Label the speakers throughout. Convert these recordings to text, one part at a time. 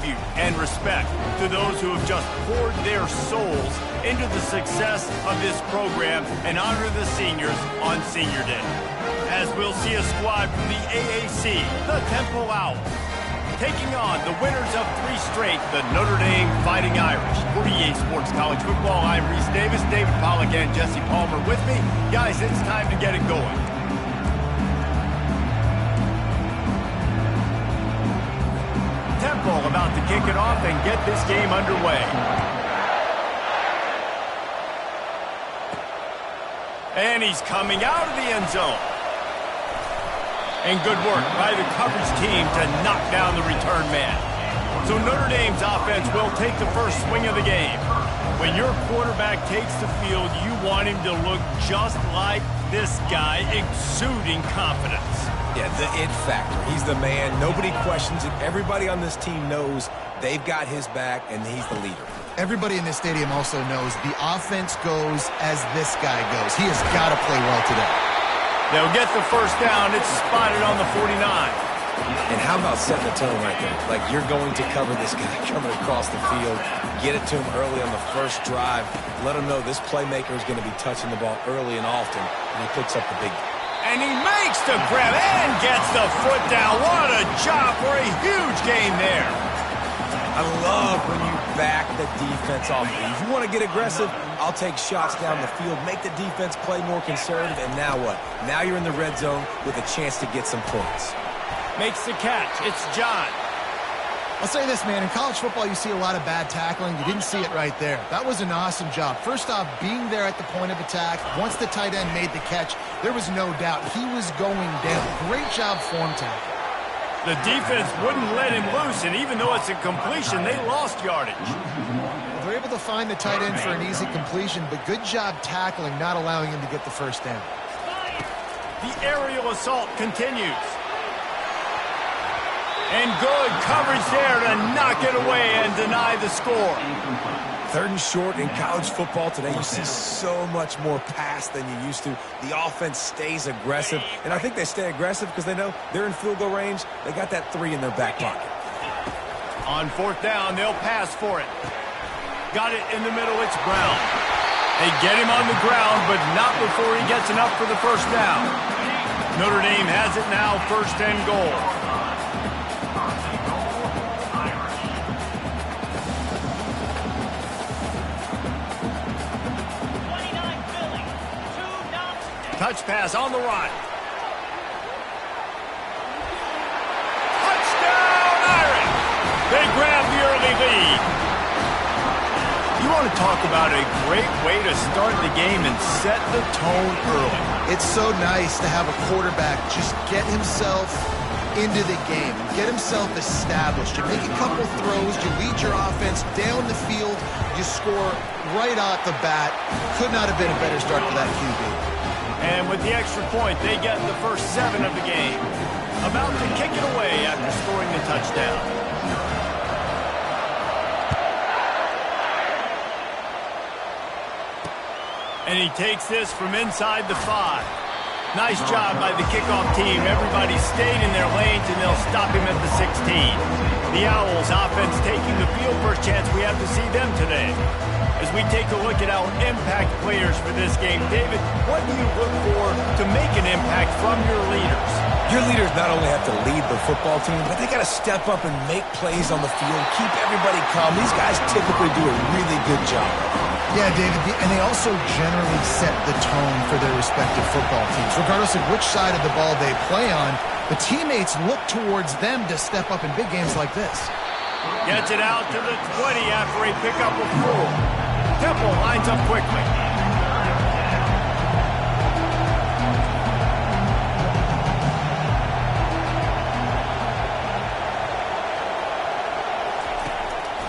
Speaker 1: tribute and respect to those who have just poured their souls into the success of this program and honor the seniors on Senior Day. As we'll see a squad from the AAC, the Temple Owls, taking on the winners of 3 straight, the Notre Dame Fighting Irish. For EA Sports College Football, I'm Reese Davis, David Pollack, and Jesse Palmer with me. Guys, it's time to get it going. Temple about to kick it off and get this game underway. And he's coming out of the end zone. And good work by the coverage team to knock down the return man. So Notre Dame's offense will take the first swing of the game. When your quarterback takes the field, you want him to look just like this guy, exuding confidence.
Speaker 2: Yeah, the it factor. He's the man. Nobody questions it. Everybody on this team knows they've got his back, and he's the leader.
Speaker 3: Everybody in this stadium also knows the offense goes as this guy goes. He has got to play well today.
Speaker 1: They'll get the first down. It's spotted on the 49.
Speaker 2: And how about setting the tone right there? Like, you're going to cover this guy coming across the field. Get it to him early on the first drive. Let him know this playmaker is going to be touching the ball early and often, and he picks up the big one.
Speaker 1: And he makes the grab and gets the foot down. What a job for a huge gain there.
Speaker 2: I love when you back the defense off. If you want to get aggressive, I'll take shots down the field, make the defense play more conservative, and now what? Now you're in the red zone with a chance to get some points.
Speaker 1: Makes the catch. It's John.
Speaker 3: I'll say this, man. In college football, you see a lot of bad tackling. You didn't see it right there. That was an awesome job. First off, being there at the point of attack. Once the tight end made the catch, there was no doubt he was going down. Great job form tackle.
Speaker 1: The defense wouldn't let him loose, and even though it's a completion, they lost yardage.
Speaker 3: They're able to find the tight end for an easy completion, but good job tackling, not allowing him to get the first down.
Speaker 1: The aerial assault continues. And good coverage there to knock it away and deny the score.
Speaker 2: 3rd and short in college football today. You see so much more pass than you used to. The offense stays aggressive, and I think they stay aggressive because they know they're in field goal range. They got that 3 in their back pocket.
Speaker 1: On 4th down, they'll pass for it. Got it in the middle, it's Brown. They get him on the ground, but not before he gets enough for the first down. Notre Dame has it now, 1st and goal. Touch pass on the right. Touchdown, Irish! They grab the early lead. You want to talk about a great way to start the game and set the tone early.
Speaker 3: It's so nice to have a quarterback just get himself into the game, get himself established. You make a couple throws, you lead your offense down the field, you score right off the bat. Could not have been a better start for that QB.
Speaker 1: And with the extra point, they get the first 7 of the game. About to kick it away after scoring the touchdown. And he takes this from inside the 5. Nice job by the kickoff team. Everybody stayed in their lanes, and they'll stop him at the 16. The Owls offense taking the field. First chance we have to see them today. As we take a look at our impact players for this game, David, what do you look for to make an impact from your leaders?
Speaker 2: Your leaders not only have to lead the football team, but they got to step up and make plays on the field, keep everybody calm. These guys typically do a really good job.
Speaker 3: Yeah, David, and they also generally set the tone for their respective football teams. Regardless of which side of the ball they play on, the teammates look towards them to step up in big games like this.
Speaker 1: Gets it out to the 20 after a pickup of 4. Temple lines up quickly.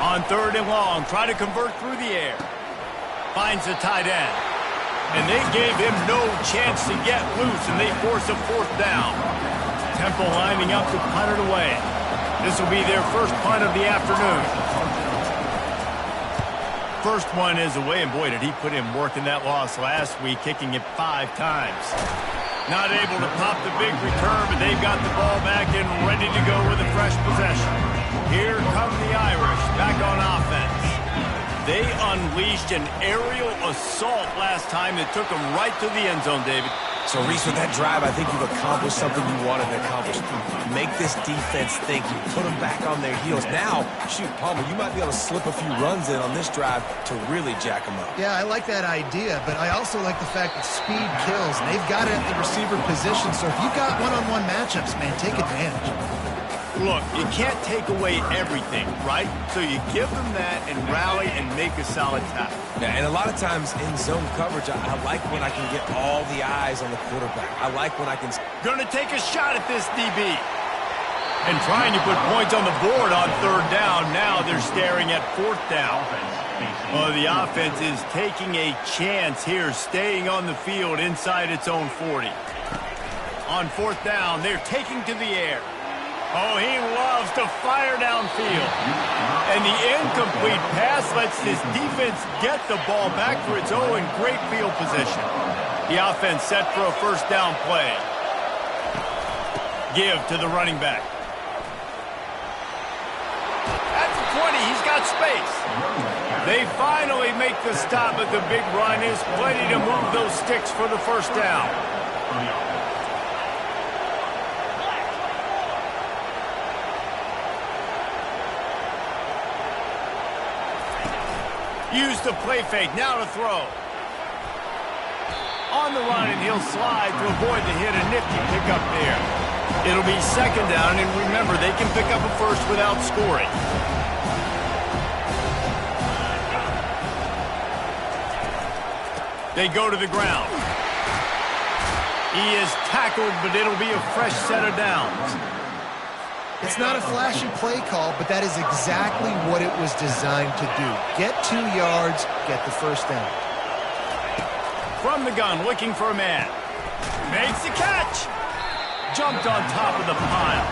Speaker 1: On 3rd and long, try to convert through the air. Finds the tight end. And they gave him no chance to get loose, and they force a 4th down. Temple lining up to punt it away. This will be their first punt of the afternoon. First one is away, and boy, did he put in work in that loss last week, kicking it 5 times. Not able to pop the big return, but they've got the ball back and ready to go with a fresh possession. Here come the Irish. they unleashed an aerial assault last time that took them right to the end zone, David.
Speaker 2: So, Reese, with that drive, I think you've accomplished something you wanted to accomplish. Make this defense think. You put them back on their heels. Now, shoot, Palmer, you might be able to slip a few runs in on this drive to really jack them up.
Speaker 3: Yeah, I like that idea, but I also like the fact that speed kills, and they've got it at the receiver position. So if you've got one-on-one matchups, man, take advantage.
Speaker 1: Look, you can't take away everything, right? So you give them that and rally and make a solid tackle.
Speaker 2: Yeah, and a lot of times in zone coverage, I like when I can get all the eyes on the quarterback. I like when I can...
Speaker 1: Going to take a shot at this DB. And trying to put points on the board on third down. Now they're staring at fourth down. Well, the offense is taking a chance here, staying on the field inside its own 40. On fourth down, they're taking to the air. Oh, he loves to fire downfield. And the incomplete pass lets this defense get the ball back for its own great field position. The offense set for a first down play. Give to the running back. At the 20, he's got space. They finally make the stop, but the big run is plenty to move those sticks for the first down. Use the play fake, now to throw. On the run, and he'll slide to avoid the hit. A nifty pickup there. It'll be second down, and remember, they can pick up a first without scoring. They go to the ground. He is tackled, but it'll be a fresh set of downs.
Speaker 3: It's not a flashy play call, but that is exactly what it was designed to do. Get 2 yards, get the first down.
Speaker 1: From the gun, looking for a man. Makes the catch. Jumped on top of the pile.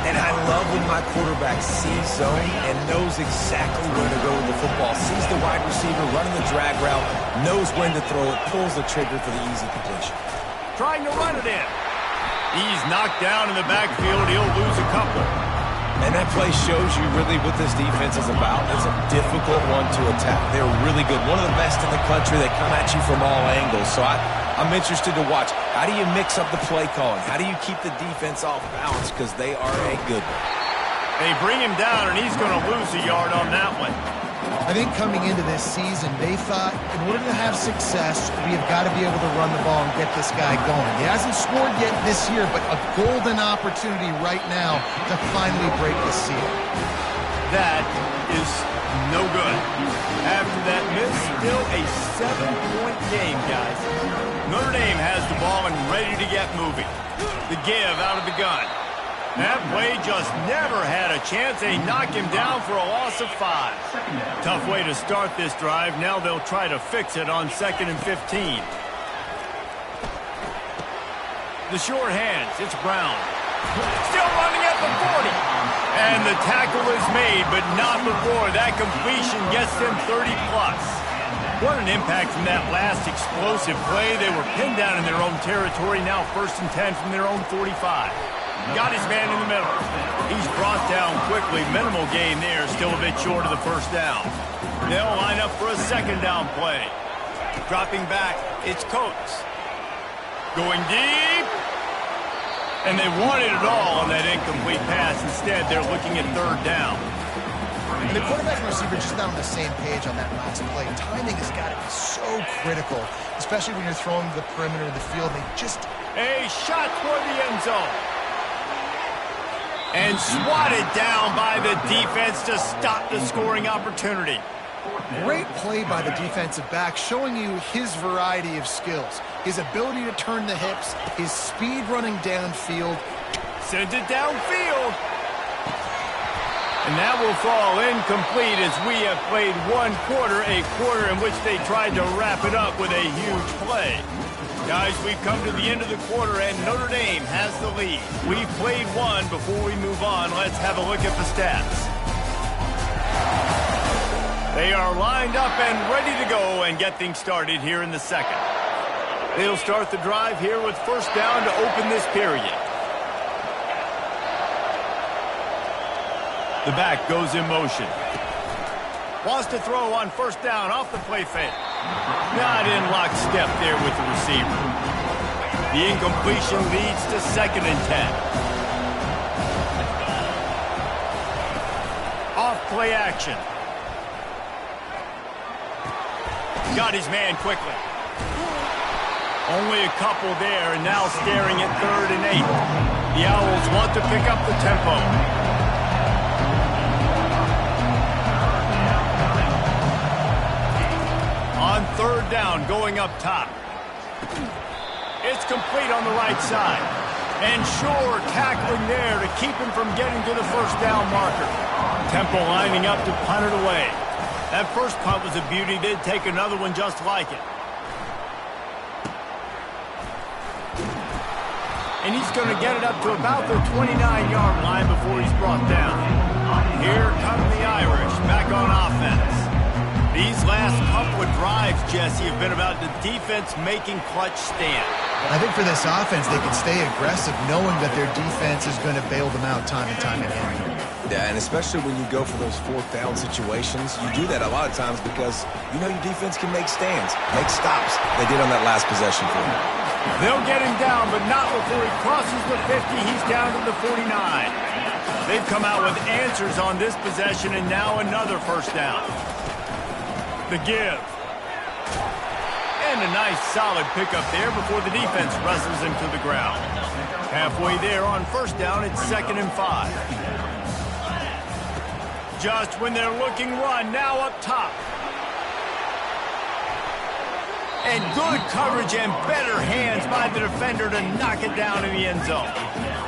Speaker 2: And I love when my quarterback sees zone and knows exactly where to go with the football. Sees the wide receiver running the drag route, knows when to throw it, pulls the trigger for the easy completion.
Speaker 1: Trying to run it in. He's knocked down in the backfield. He'll lose a couple.
Speaker 2: And that play shows you really what this defense is about. It's a difficult one to attack. They're really good. One of the best in the country. They come at you from all angles. So I'm interested to watch. How do you mix up the play calling? How do you keep the defense off balance? Because they are a good one.
Speaker 1: They bring him down, and he's going to lose a yard on that one.
Speaker 3: I think coming into this season, they thought in order to have success, we have got to be able to run the ball and get this guy going. He hasn't scored yet this year, but a golden opportunity right now to finally break the seal.
Speaker 1: That is no good. After that miss, still a 7-point game, guys. Notre Dame has the ball and ready to get moving. The give out of the gun. That play just never had a chance. They knock him down for a loss of 5. Tough way to start this drive. Now they'll try to fix it on 2nd and 15. The short hands. It's Brown. Still running at the 40. And the tackle is made, but not before that completion gets them 30-plus. What an impact from that last explosive play. They were pinned down in their own territory. Now 1st and 10 from their own 45. Got his man in the middle. He's brought down quickly. Minimal gain there. Still a bit short of the first down. They'll line up for a second down play. Dropping back, it's Coates. Going deep. And they wanted it all on that incomplete pass. Instead, they're looking at third down.
Speaker 3: And the quarterback and receiver just not on the same page on that last play. Timing has got to be so critical, especially when you're throwing to the perimeter of the field. They just...
Speaker 1: A shot toward the end zone. And swatted down by the defense to stop the scoring opportunity.
Speaker 3: Great play by the defensive back, showing you his variety of skills. His ability to turn the hips, his speed running downfield.
Speaker 1: Sends it downfield. And that will fall incomplete as we have played one quarter, a quarter in which they tried to wrap it up with a huge play. Guys, we've come to the end of the quarter, and Notre Dame has the lead. We've played one. Before we move on, let's have a look at the stats. They are lined up and ready to go and get things started here in the second. They'll start the drive here with first down to open this period. The back goes in motion. Wants to throw on first down off the play fake. Not in lockstep there with the receiver. The incompletion leads to 2nd and 10. Off play action. Got his man quickly. Only a couple there, and now staring at 3rd and 8. The Owls want to pick up the tempo. On 3rd down, going up top. It's complete on the right side. And Shore tackling there to keep him from getting to the first down marker. Temple lining up to punt it away. That first punt was a beauty. They'd take another one just like it. And he's going to get it up to about the 29-yard line before he's brought down. Here come the Irish back on offense. These last couple of drives, Jesse, have been about the defense making clutch stand.
Speaker 3: I think for this offense, they can stay aggressive knowing that their defense is going to bail them out time and time again.
Speaker 2: Yeah, and especially when you go for those 4th down situations, you do that a lot of times because you know your defense can make stands, make stops. They did on that last possession for him.
Speaker 1: They'll get him down, but not before he crosses the 50. He's down to the 49. They've come out with answers on this possession, and now another first down. The give. And a nice solid pickup there before the defense wrestles him to the ground. Halfway there on first down, it's 2nd and 5. Just when they're looking run, now up top. And good coverage and better hands by the defender to knock it down in the end zone.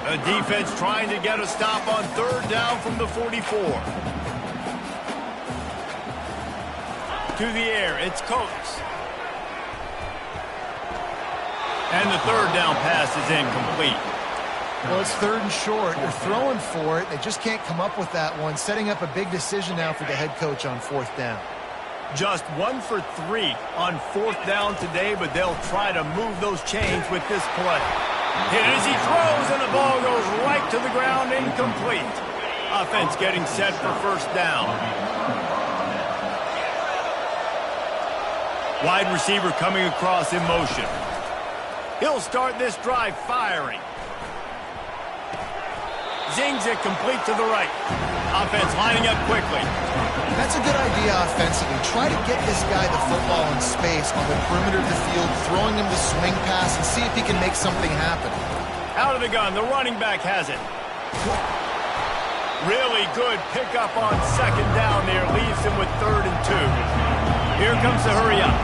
Speaker 1: The defense trying to get a stop on 3rd down from the 44. To the air, it's Coates. And the 3rd down pass is incomplete.
Speaker 3: Well, it's 3rd and short. They're throwing for it. They just can't come up with that one. Setting up a big decision now for the head coach on 4th down.
Speaker 1: Just 1 for 3 on 4th down today, but they'll try to move those chains with this play. Hit as he throws, and the ball goes right to the ground, incomplete. Offense getting set for first down. Wide receiver coming across in motion. He'll start this drive firing. Zings it complete to the right. Offense lining up quickly.
Speaker 3: That's a good idea offensively. Try to get this guy the football in space on the perimeter of the field, throwing him the swing pass, and see if he can make something happen.
Speaker 1: Out of the gun, the running back has it. Really good pickup on 2nd down there. Leaves him with 3rd and 2. Here comes the hurry up.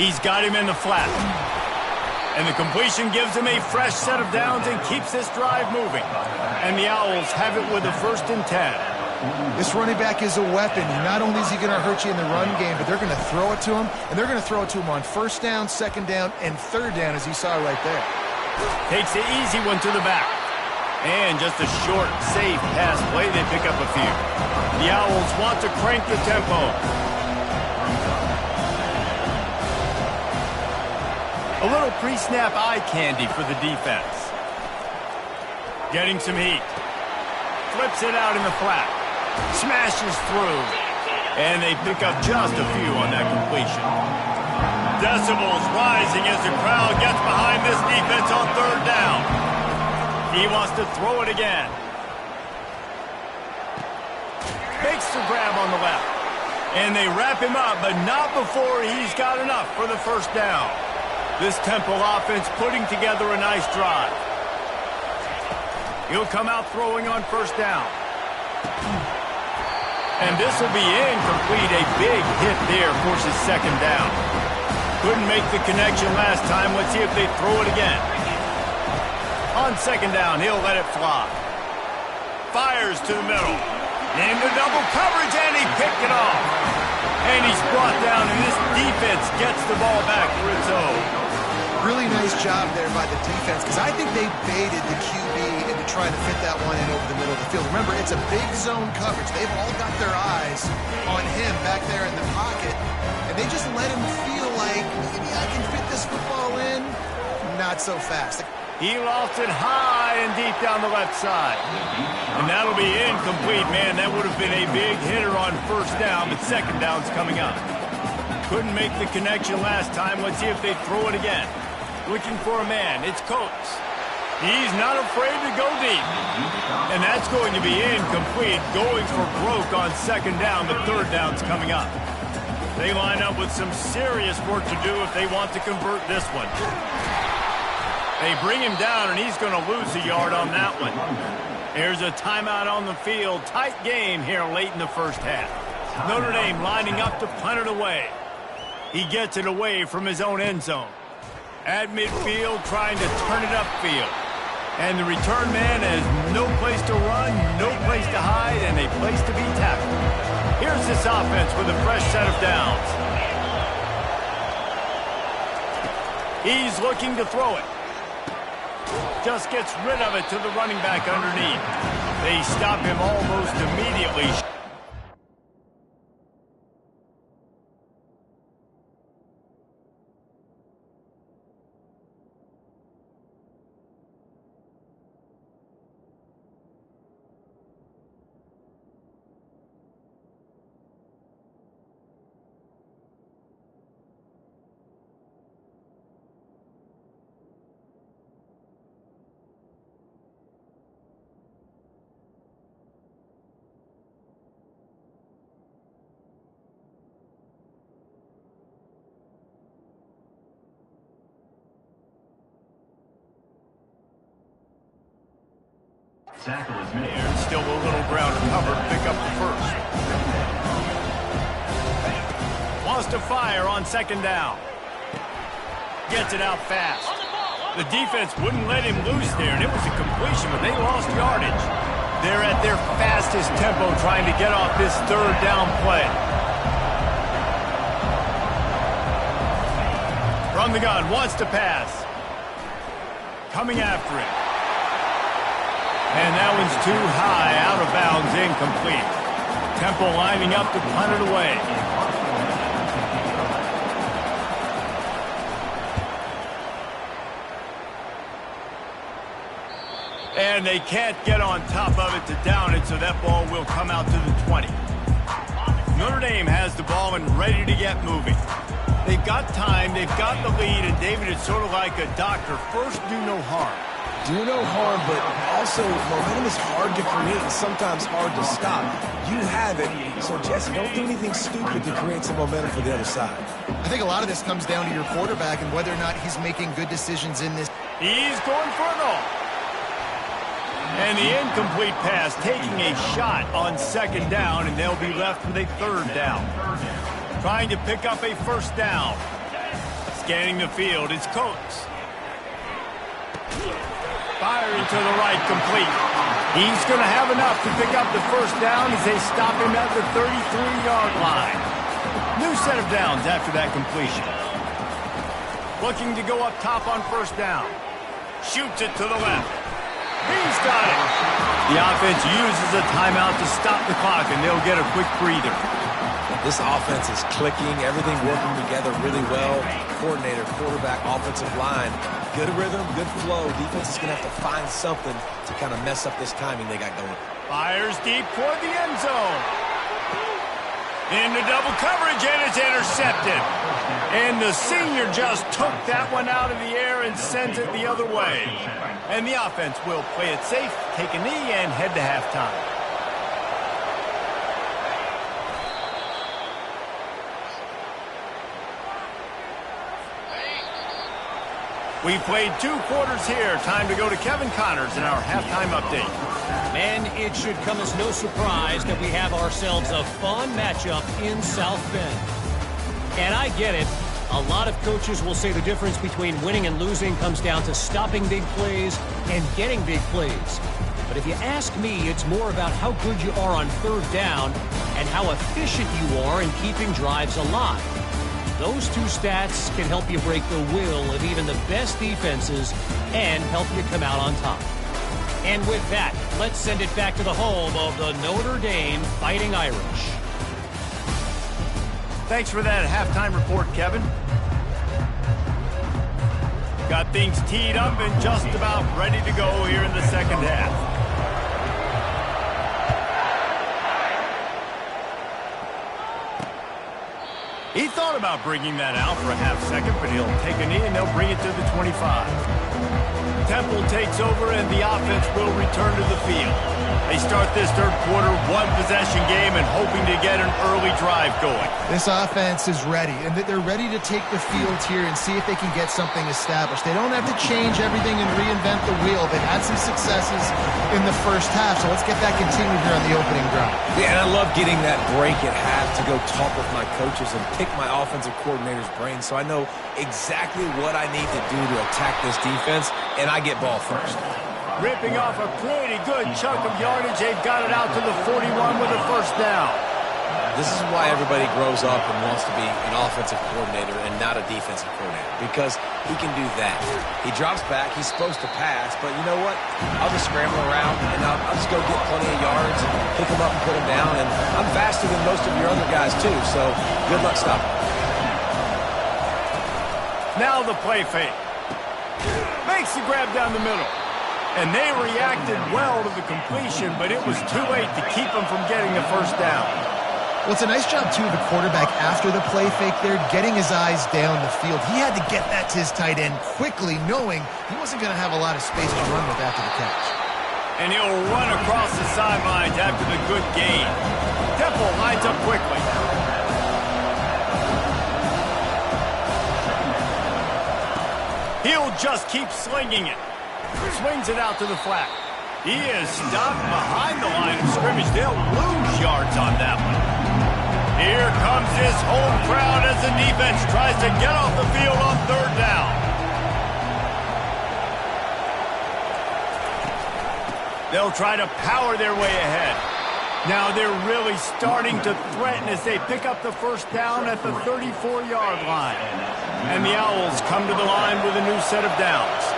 Speaker 1: He's got him in the flat. And the completion gives him a fresh set of downs and keeps this drive moving. And the Owls have it with a 1st and 10.
Speaker 3: This running back is a weapon. Not only is he going to hurt you in the run game, but they're going to throw it to him. And they're going to throw it to him on 1st down, 2nd down, and 3rd down, as you saw right there.
Speaker 1: Takes the easy one to the back. And just a short, safe pass play. They pick up a few. The Owls want to crank the tempo. A little pre-snap eye candy for the defense. Getting some heat. Flips it out in the flat. Smashes through. And they pick up just a few on that completion. Decibels rising as the crowd gets behind this defense on 3rd down. He wants to throw it again. Makes the grab on the left. And they wrap him up, but not before he's got enough for the first down. This Temple offense putting together a nice drive. He'll come out throwing on first down. And this will be incomplete. A big hit there forces 2nd down. Couldn't make the connection last time. Let's see if they throw it again. On 2nd down, he'll let it fly. Fires to the middle. Into double coverage, and he picked it off. And he's brought down, and this defense gets the ball back for its own.
Speaker 3: Really nice job there by the defense, because I think they baited the QB into trying to fit that one in over the middle of the field. Remember, it's a big zone coverage. They've all got their eyes on him back there in the pocket, and they just let him feel like, maybe I can fit this football in. Not so fast.
Speaker 1: He lost it high and deep down the left side. And that'll be incomplete, man. That would have been a big hitter on first down, but second down's coming up. Couldn't make the connection last time. Let's see if they throw it again. Looking for a man. It's Coates. He's not afraid to go deep. And that's going to be incomplete. Going for broke on second down, but third down's coming up. They line up with some serious work to do if they want to convert this one. They bring him down, and he's going to lose a yard on that one. There's a timeout on the field. Tight game here late in the first half. Notre Dame lining up to punt it away. He gets it away from his own end zone. At midfield, trying to turn it upfield. And the return man has no place to run, no place to hide, and a place to be tackled. Here's this offense with a fresh set of downs. He's looking to throw it. Just gets rid of it to the running back underneath. They stop him almost immediately.
Speaker 4: Tackle is made.
Speaker 1: Still a little ground to cover to pick up the first. Wants to fire on second down. Gets it out fast. The defense wouldn't let him loose there, and it was a completion, but they lost yardage. They're at their fastest tempo trying to get off this third down play. From the gun, wants to pass. Coming after it. And that one's too high, out of bounds, incomplete. Temple lining up to punt it away. And they can't get on top of it to down it, so that ball will come out to the 20. Notre Dame has the ball and ready to get moving. They've got time, they've got the lead, and David, it's sort of like a doctor. First, do no harm.
Speaker 2: Do no harm, but also momentum is hard to create and sometimes hard to stop. You have it, so Jesse, don't do anything stupid to create some momentum for the other side.
Speaker 3: I think a lot of this comes down to your quarterback and whether or not he's making good decisions in this.
Speaker 1: He's going for it all. And the incomplete pass taking a shot on second down, and they'll be left with a third down. Trying to pick up a first down. Scanning the field, it's Coates. Firing to the right, complete. He's going to have enough to pick up the first down as they stop him at the 33-yard line. New set of downs after that completion. Looking to go up top on first down. Shoots it to the left. He's got it. The offense uses a timeout to stop the clock, and they'll get a quick breather.
Speaker 2: This offense is clicking, everything working together really well. Coordinator, quarterback, offensive line. Good rhythm, good flow. Defense is going to have to find something to kind of mess up this timing they got going.
Speaker 1: Fires deep toward the end zone. Into double coverage, and it's intercepted. And the senior just took that one out of the air and sent it the other way. And the offense will play it safe, take a knee, and head to halftime. We played 2 quarters here. Time to go to Kevin Connors in our halftime update.
Speaker 5: Man, it should come as no surprise that we have ourselves a fun matchup in South Bend. And I get it. A lot of coaches will say the difference between winning and losing comes down to stopping big plays and getting big plays. But if you ask me, it's more about how good you are on third down and how efficient you are in keeping drives alive. Those 2 stats can help you break the will of even the best defenses and help you come out on top. And with that, let's send it back to the home of the Notre Dame Fighting Irish.
Speaker 1: Thanks for that halftime report, Kevin. Got things teed up and just about ready to go here in the second half. He thought about bringing that out for a half second, but he'll take a knee and they'll bring it to the 25. Temple takes over and the offense will return to the field. They start this third quarter one-possession game and hoping to get an early drive going.
Speaker 3: This offense is ready, and they're ready to take the field here and see if they can get something established. They don't have to change everything and reinvent the wheel. They've had some successes in the first half, so let's get that continued here on the opening drive.
Speaker 2: Yeah, and I love getting that break at half to go talk with my coaches and pick my offensive coordinator's brain so I know exactly what I need to do to attack this defense, and I get ball first.
Speaker 1: Ripping off a pretty good chunk of yardage. They've got it out to the 41 with a first down.
Speaker 2: This is why everybody grows up and wants to be an offensive coordinator and not a defensive coordinator, because he can do that. He drops back. He's supposed to pass, but you know what? I'll just scramble around, and I'll just go get plenty of yards and pick him up and put him down, and I'm faster than most of your other guys, too, so good luck stopping.
Speaker 1: Now the play fake. Makes the grab down the middle. And they reacted well to the completion, but it was too late to keep them from getting the first down.
Speaker 3: Well, it's a nice job, too, of the quarterback after the play fake there, getting his eyes down the field. He had to get that to his tight end quickly, knowing he wasn't going to have a lot of space to run with after the catch.
Speaker 1: And he'll run across the sidelines after the good gain. Temple lines up quickly. He'll just keep slinging it. Swings it out to the flat. He is stopped behind the line of scrimmage. They'll lose yards on that one. Here comes his home crowd as the defense tries to get off the field on third down. They'll try to power their way ahead. Now they're really starting to threaten as they pick up the first down at the 34-yard line. And the Owls come to the line with a new set of downs.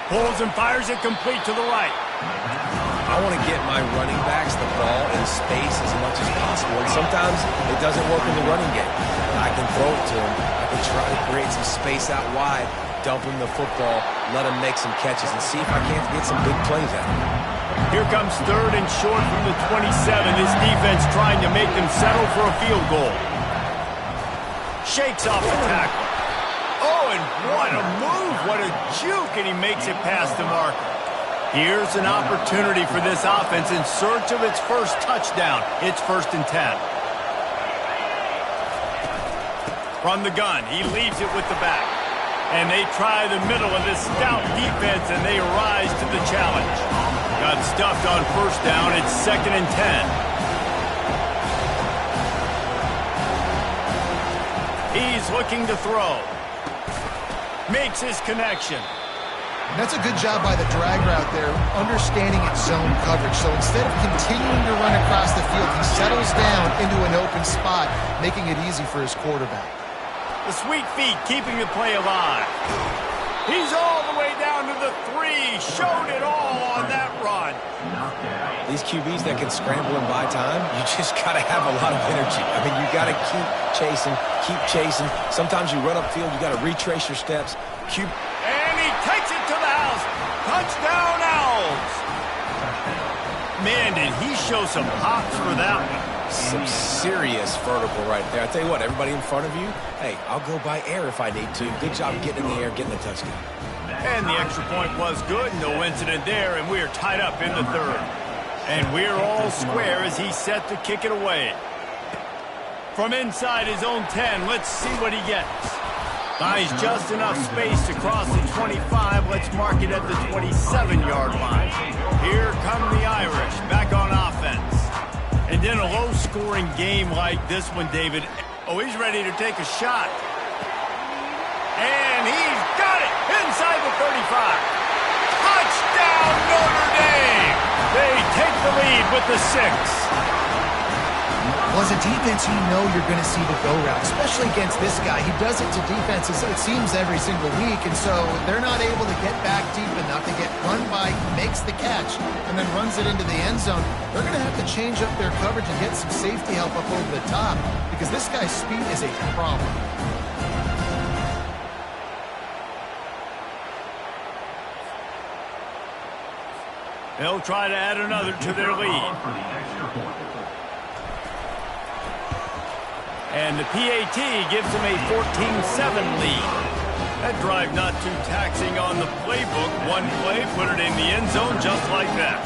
Speaker 1: Pulls and fires it complete to the right.
Speaker 2: I want to get my running backs the ball in space as much as possible. And sometimes it doesn't work in the running game. I can throw it to him. I can try to create some space out wide, dump him the football, let him make some catches, and see if I can't get some big plays out of him.
Speaker 1: Here comes third and short from the 27. This defense trying to make them settle for a field goal. Shakes off the tackle. Oh, and what a move, what a juke, and he makes it past the marker. Here's an opportunity for this offense in search of its first touchdown. It's 1st and 10. From the gun, he leaves it with the back. And they try the middle of this stout defense, and they rise to the challenge. Got stuffed on first down. It's 2nd and 10. He's looking to throw. Makes his connection.
Speaker 3: That's a good job by the drag route there, understanding its zone coverage. So instead of continuing to run across the field, he settles down into an open spot, making it easy for his quarterback.
Speaker 1: The sweet feet keeping the play alive. He's all the way down to the 3. Showed it all on that run.
Speaker 2: These QBs that can scramble and buy time, you just got to have a lot of energy. I mean, you got to keep chasing, keep chasing. Sometimes you run upfield, you got to retrace your steps.
Speaker 1: And he takes it to the house. Touchdown, Owls. Man, did he show some hops for that one.
Speaker 2: Some serious vertical right there. I tell you what, everybody in front of you, hey, I'll go by air if I need to. Good job getting in the air, getting the touchdown.
Speaker 1: And the extra point was good. No incident there, and we're tied up in the third. And we're all square as he's set to kick it away. From inside his own 10, let's see what he gets. Buys just enough space to cross the 25. Let's mark it at the 27-yard line. Here come the Irish, back on offense. And in a low-scoring game like this one, David, he's ready to take a shot. And he's got it inside the 35. Touchdown, Notre Dame! They take the lead with the 6.
Speaker 3: Well, as a defense, you know you're going to see the go route, especially against this guy. He does it to defenses, it seems, every single week, and so they're not able to get back deep enough. They get run by, makes the catch, and then runs it into the end zone. They're going to have to change up their coverage and get some safety help up over the top because this guy's speed is a problem.
Speaker 1: They'll try to add another to their lead. And the PAT gives them a 14-7 lead. That drive not too taxing on the playbook. One play, put it in the end zone just like that.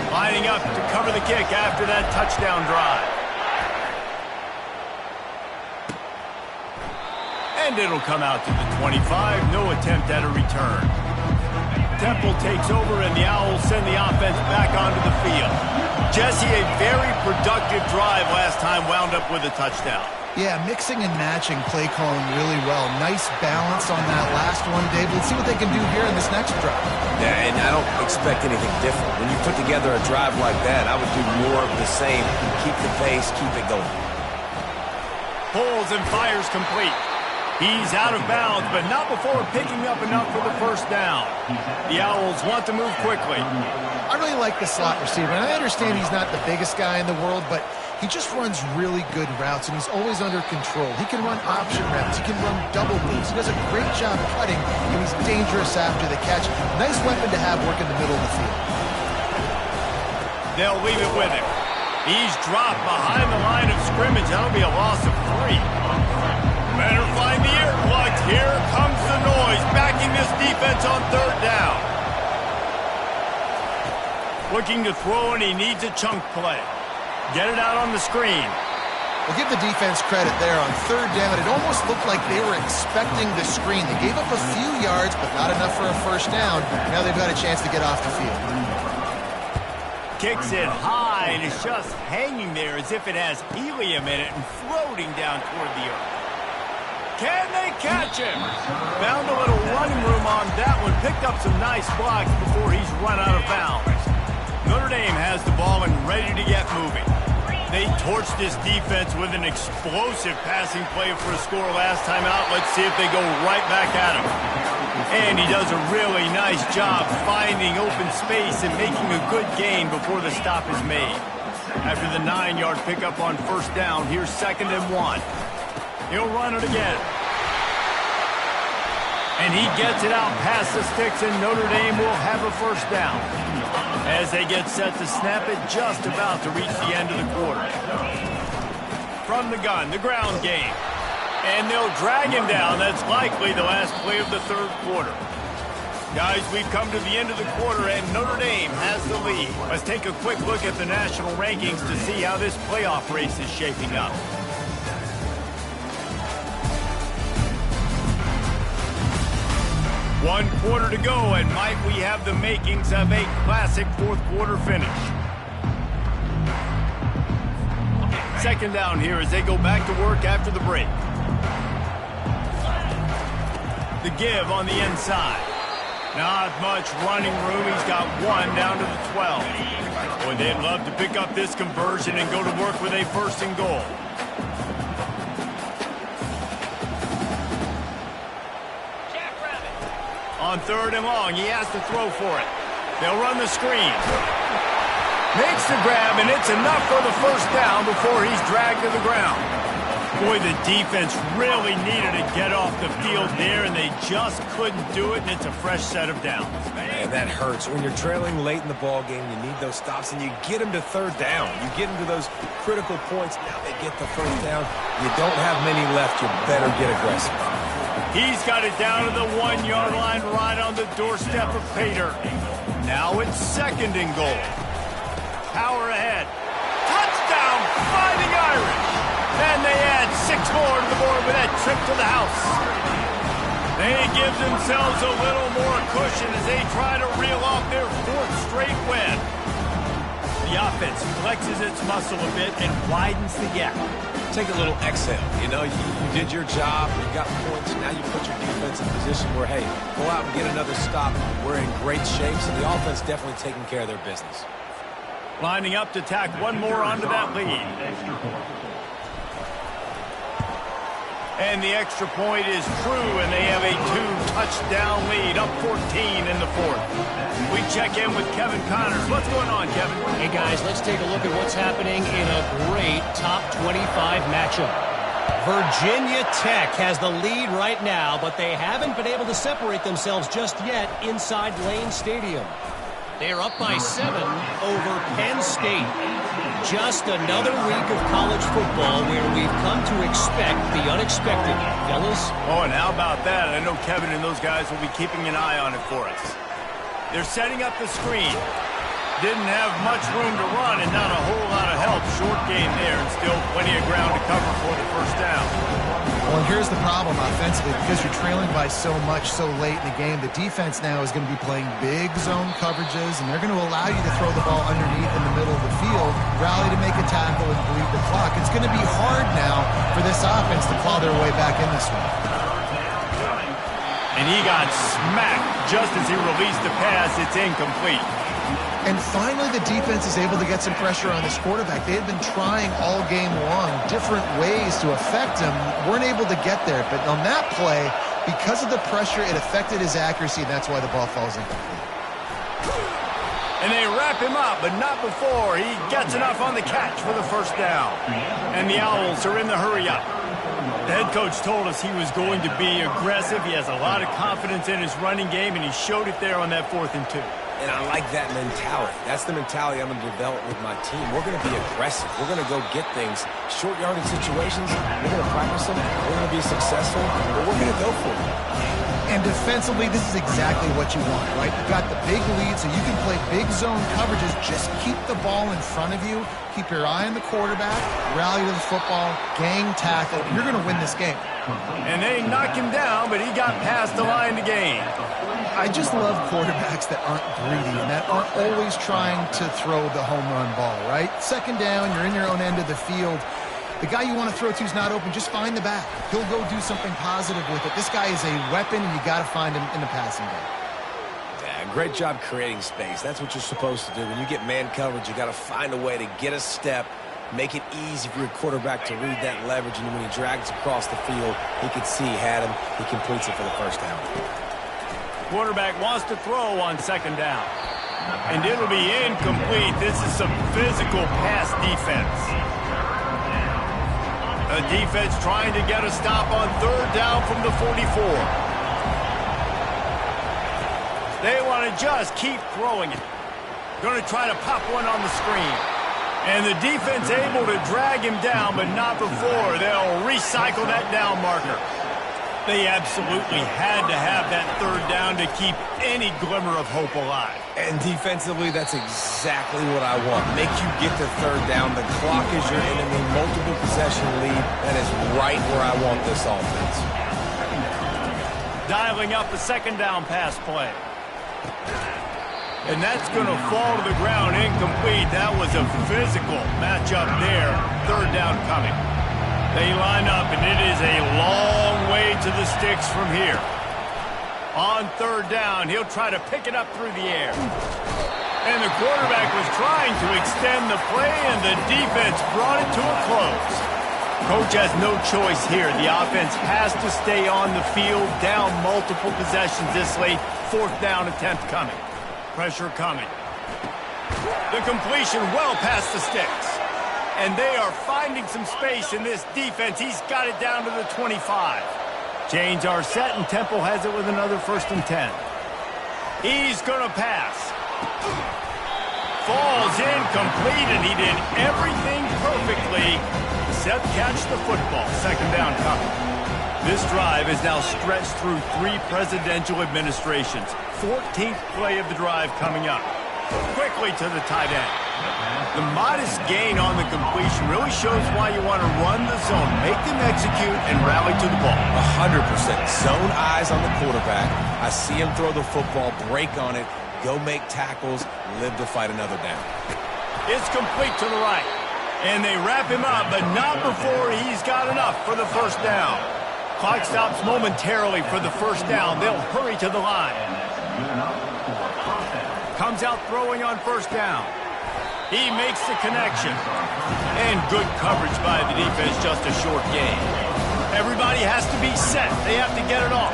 Speaker 1: Lining up to cover the kick after that touchdown drive. And it'll come out to the 25. No attempt at a return. Temple takes over, and the Owls send the offense back onto the field. Jesse, a very productive drive last time, wound up with a touchdown.
Speaker 3: Yeah, mixing and matching play calling really well. Nice balance on that last one, Dave. Let's see what they can do here in this next drive.
Speaker 2: Yeah, and I don't expect anything different. When you put together a drive like that, I would do more of the same. Keep the pace, keep it going.
Speaker 1: Pulls and fires complete. He's out of bounds, but not before picking up enough for the first down. The Owls want to move quickly.
Speaker 3: I really like the slot receiver, and I understand he's not the biggest guy in the world, but he just runs really good routes, and he's always under control. He can run option routes. He can run double moves. He does a great job cutting, and he's dangerous after the catch. Nice weapon to have working the middle of the field.
Speaker 1: They'll leave it with him. He's dropped behind the line of scrimmage. That'll be a loss of 3. Better find the earplugs. Here comes the noise, backing this defense on third down. Looking to throw, and he needs a chunk play. Get it out on the screen.
Speaker 3: We'll give the defense credit there on third down. It almost looked like they were expecting the screen. They gave up a few yards, but not enough for a first down. Now they've got a chance to get off the field.
Speaker 1: Kicks it high, and it's just hanging there as if it has helium in it and floating down toward the earth. Can they catch him? Found a little running room on that one. Picked up some nice blocks before he's run out of bounds. Notre Dame has the ball and ready to get moving. They torched this defense with an explosive passing play for a score last time out. Let's see if they go right back at him. And he does a really nice job finding open space and making a good gain before the stop is made. After the 9-yard pickup on first down, here's 2nd and 1. He'll run it again. And he gets it out past the sticks, and Notre Dame will have a first down. As they get set to snap it, just about to reach the end of the quarter. From the gun, the ground game. And they'll drag him down. That's likely the last play of the third quarter. Guys, we've come to the end of the quarter, and Notre Dame has the lead. Let's take a quick look at the national rankings to see how this playoff race is shaping up. One quarter to go, and might we have the makings of a classic fourth quarter finish. 2nd down here as they go back to work after the break. The give on the inside. Not much running room. He's got 1 down to the 12. Boy, they'd love to pick up this conversion and go to work with a 1st and goal. On 3rd and long, he has to throw for it. They'll run the screen. Makes the grab, and it's enough for the first down before he's dragged to the ground. Boy, the defense really needed to get off the field there, and they just couldn't do it, and it's a fresh set of downs.
Speaker 2: Man, that hurts. When you're trailing late in the ball game, you need those stops, and you get them to 3rd down. You get them to those critical points. Now they get the 1st down. You don't have many left. You better get aggressive.
Speaker 1: He's got it down to the 1-yard line right on the doorstep of Pater. Now it's 2nd and goal. Power ahead. Touchdown, Fighting Irish. And they add 6 more to the board with that trip to the house. They give themselves a little more cushion as they try to reel off their 4th straight win. The offense flexes its muscle a bit and widens the gap.
Speaker 2: Take a little exhale. You know, you did your job. You got points. Now you put your defense in a position where, hey, go out and get another stop. We're in great shape, so the offense definitely taking care of their business.
Speaker 1: Lining up to tack one more onto that lead. And the extra point is true, and they have a 2-touchdown lead, up 14 in the fourth. We check in with Kevin Connors. What's going on, Kevin?
Speaker 5: Hey, guys, let's take a look at what's happening in a great top 25 matchup. Virginia Tech has the lead right now, but they haven't been able to separate themselves just yet inside Lane Stadium. They're up by 7 over Penn State. Just another week of college football where we've come to expect the unexpected, fellas.
Speaker 1: Oh, and how about that? I know Kevin and those guys will be keeping an eye on it for us. They're setting up the screen. Didn't have much room to run and not a whole lot of help. Short game there and still plenty of ground to cover for the first down.
Speaker 3: Well, here's the problem offensively. Because you're trailing by so much so late in the game, the defense now is going to be playing big zone coverages, and they're going to allow you to throw the ball underneath in the middle of the field, rally to make a tackle, and bleed the clock. It's going to be hard now for this offense to claw their way back in this one.
Speaker 1: And he got smacked just as he released the pass. It's incomplete.
Speaker 3: And finally, the defense is able to get some pressure on this quarterback. They had been trying all game long different ways to affect him. Weren't able to get there. But on that play, because of the pressure, it affected his accuracy, and that's why the ball falls incomplete.
Speaker 1: And they wrap him up, but not before he gets enough on the catch for the first down. And the Owls are in the hurry-up. The head coach told us he was going to be aggressive. He has a lot of confidence in his running game, and he showed it there on that 4th and 2.
Speaker 2: And I like that mentality. That's the mentality I'm going to develop with my team. We're going to be aggressive. We're going to go get things. Short yardage situations, we're going to practice them. We're going to be successful, but we're going to go for it.
Speaker 3: And defensively, this is exactly what you want, right? You've got the big lead, so you can play big zone coverages. Just keep the ball in front of you. Keep your eye on the quarterback. Rally to the football. Gang tackle. You're going to win this game.
Speaker 1: And they knocked him down, but he got past the line to gain.
Speaker 3: I just love quarterbacks that aren't greedy and that aren't always trying to throw the home run ball, right? Second down, you're in your own end of the field. The guy you want to throw to is not open. Just find the back. He'll go do something positive with it. This guy is a weapon, and you got to find him in the passing game.
Speaker 2: Yeah, great job creating space. That's what you're supposed to do. When you get man coverage, you got to find a way to get a step, make it easy for your quarterback to read that leverage, and when he drags across the field, he can see he had him. He completes it for the first down.
Speaker 1: Quarterback wants to throw on 2nd down. And it'll be incomplete. This is some physical pass defense. A defense trying to get a stop on 3rd down from the 44. They want to just keep throwing it. Going to try to pop one on the screen. And the defense able to drag him down, but not before. They'll recycle that down marker. They absolutely had to have that 3rd down to keep any glimmer of hope alive.
Speaker 2: And defensively, that's exactly what I want. Make you get to 3rd down. The clock is your enemy. Multiple possession lead. That is right where I want this offense.
Speaker 1: Dialing up the 2nd down pass play. And that's going to fall to the ground incomplete. That was a physical matchup there. 3rd down coming. They line up, and it is a long way to the sticks from here. On 3rd down, he'll try to pick it up through the air. And the quarterback was trying to extend the play, and the defense brought it to a close. Coach has no choice here. The offense has to stay on the field, down multiple possessions this late. 4th down attempt coming. Pressure coming. The completion well past the sticks. And they are finding some space in this defense. He's got it down to the 25. Chains are set, and Temple has it with another 1st and 10. He's going to pass. Falls incomplete, and he did everything perfectly except catch the football. 2nd down coming. This drive is now stretched through 3 presidential administrations. 14th play of the drive coming up. Quickly to the tight end. The modest gain on the completion really shows why you want to run the zone, make them execute, and rally to the ball.
Speaker 2: 100%. Zone eyes on the quarterback. I see him throw the football, break on it, go make tackles, live to fight another down.
Speaker 1: It's complete to the right. And they wrap him up, but not before he's got enough for the 1st down. Clock stops momentarily for the 1st down. They'll hurry to the line. Comes out throwing on 1st down. He makes the connection. And good coverage by the defense, just a short gain. Everybody has to be set. They have to get it off.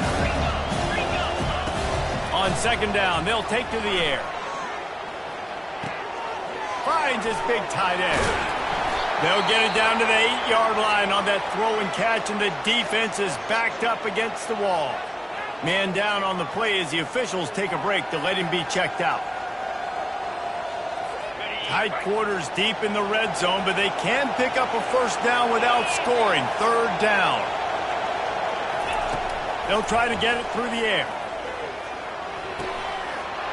Speaker 1: On second down, they'll take to the air. Finds his big tight end. They'll get it down to the 8-yard line on that throw and catch, and the defense is backed up against the wall. Man down on the play as the officials take a break to let him be checked out. Tight quarters deep in the red zone, but they can pick up a first down without scoring. Third down. They'll try to get it through the air.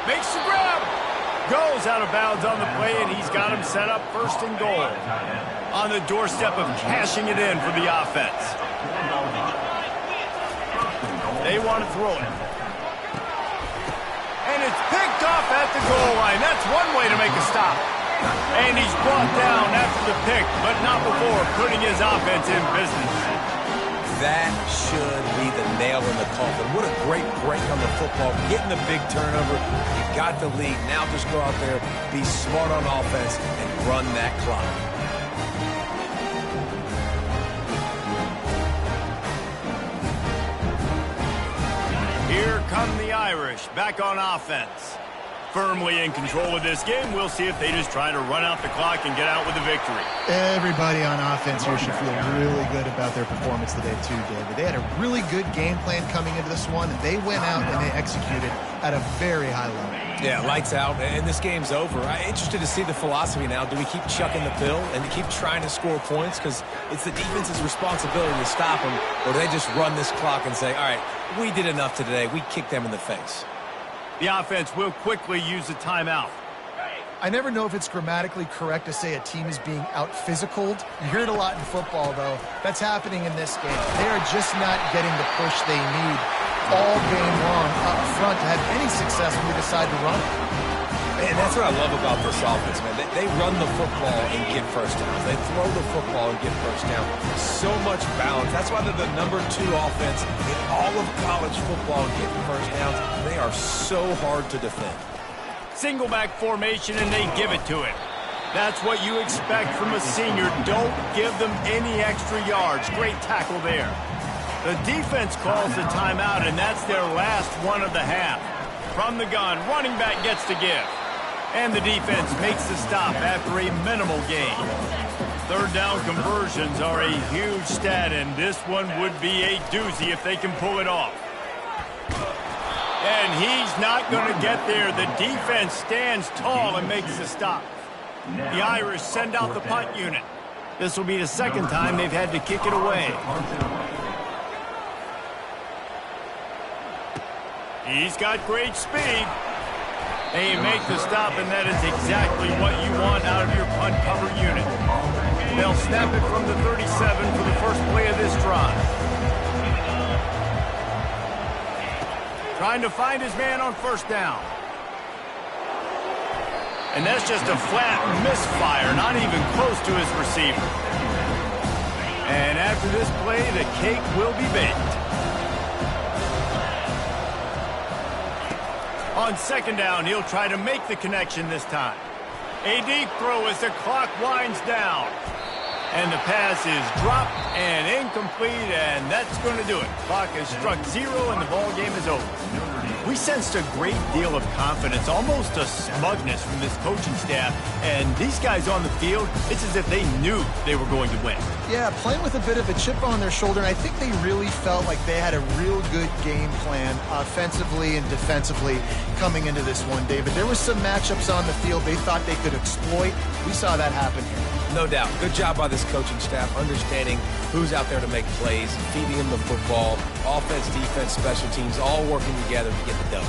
Speaker 1: Makes the grab. Goes out of bounds on the play, and he's got him set up first and goal. On the doorstep of cashing it in for the offense. They want to throw it. And it's picked off at the goal line. That's one way to make a stop. And he's brought down after the pick, but not before putting his offense in business.
Speaker 2: That should be the nail in the coffin. What a great break on the football. Getting the big turnover. You got the lead. Now just go out there, be smart on offense, and run that clock.
Speaker 1: Here come the Irish, back on offense. Firmly in control of this game. We'll see if they just try to run out the clock and get out with a victory.
Speaker 3: Everybody on offense here should feel really good about their performance today too, David. They had a really good game plan coming into this one, and they went out and they executed at a very high level.
Speaker 2: Yeah, lights out, and this game's over. I'm interested to see the philosophy now. Do we keep chucking the pill and keep trying to score points? Because it's the defense's responsibility to stop them, or do they just run this clock and say, all right, we did enough today. We kicked them in the face.
Speaker 1: The offense will quickly use a timeout.
Speaker 3: I never know if it's grammatically correct to say a team is being out-physicaled. You hear it a lot in football, though. That's happening in this game. They are just not getting the push they need all game long up front to have any success when they decide to run it.
Speaker 2: And that's what I love about this offense, man. They run the football and get first downs. They throw the football and get first down. So much balance. That's why they're the #2 offense in all of college football and getting first downs. They are so hard to defend.
Speaker 1: Single back formation, and they give it to him. That's what you expect from a senior. Don't give them any extra yards. Great tackle there. The defense calls the timeout, and that's their last one of the half. From the gun, running back gets to give. And the defense makes the stop after a minimal gain. Third down conversions are a huge stat, and this one would be a doozy if they can pull it off. And he's not going to get there. The defense stands tall and makes the stop. The Irish send out the punt unit. This will be the second time they've had to kick it away. He's got great speed. They make the stop, and that is exactly what you want out of your punt cover unit. They'll snap it from the 37 for the first play of this drive. Trying to find his man on first down. And that's just a flat misfire, not even close to his receiver. And after this play, the cake will be baked. On second down, he'll try to make the connection this time. A deep throw as the clock winds down. And the pass is dropped and incomplete, and that's going to do it. Clock has struck 0, and the ball game is over. We sensed a great deal of confidence, almost a smugness from this coaching staff. And these guys on the field, it's as if they knew they were going to win.
Speaker 3: Yeah, playing with a bit of a chip on their shoulder, and I think they really felt like they had a real good game plan offensively and defensively coming into this one, David. There were some matchups on the field they thought they could exploit. We saw that happen here.
Speaker 2: No doubt. Good job by this coaching staff, understanding who's out there to make plays, feeding them the football, offense, defense, special teams, all working together to get the W.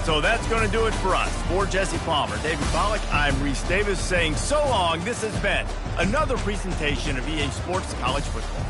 Speaker 1: So that's going to do it for us. For Jesse Palmer, David Pollack, I'm Reese Davis saying so long. This has been another presentation of EA Sports College Football.